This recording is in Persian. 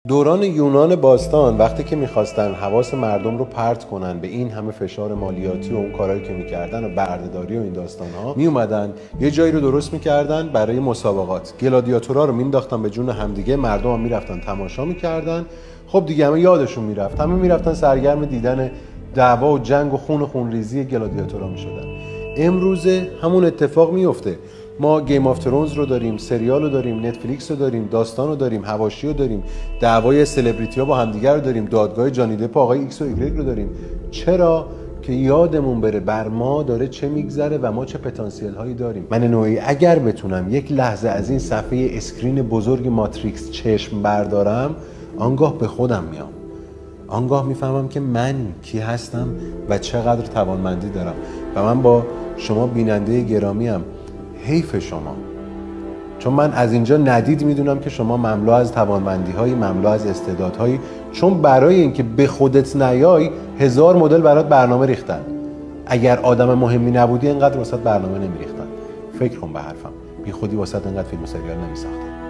دوران یونان باستان وقتی که میخواستن حواس مردم رو پرت کنن به این همه فشار مالیاتی و اون کارهایی که میکردن و بردهداری و این داستانها، میومدن یه جایی رو درست میکردن برای مسابقات، گلادیاتورها رو مینداختن به جون همدیگه، مردم هم میرفتن تماشا میکردن. خب دیگه همه یادشون میرفت، همه میرفتن سرگرم دیدن دعوا و جنگ و خونریزی گلادیاتورها میشدن. امروزه همون اتفاق میفته. ما گیم آف ترونز رو داریم، سریال رو داریم، نتفلیکس رو داریم، داستان رو داریم، حواشی رو داریم، دعوای سلبریتی ها با همدیگر رو داریم، دادگاه جانی دپ آقای ایکس و ایگرگ رو داریم. چرا؟ که یادمون بره بر ما داره چه میگذره و ما چه پتانسیل هایی داریم. من نوعی اگر بتونم یک لحظه از این صفحه اسکرین بزرگ ماتریکس چشم بردارم، آنگاه به خودم میام، آنگاه میفهمم که من کی هستم و چقدر توانمندی دارم. و من با شما بیننده گرامیم، حیف شما، چون من از اینجا ندید میدونم که شما مملو از توانمندی‌هایی، مملو از استعدادهایی، چون برای اینکه به خودت نیای 1000 مدل برات برنامه ریختن. اگر آدم مهمی نبودی اینقدر واسط برنامه نمیریختن. فکر کن به حرفم، بی خودی واسط اینقدر فیلم و سریال نمیساختن.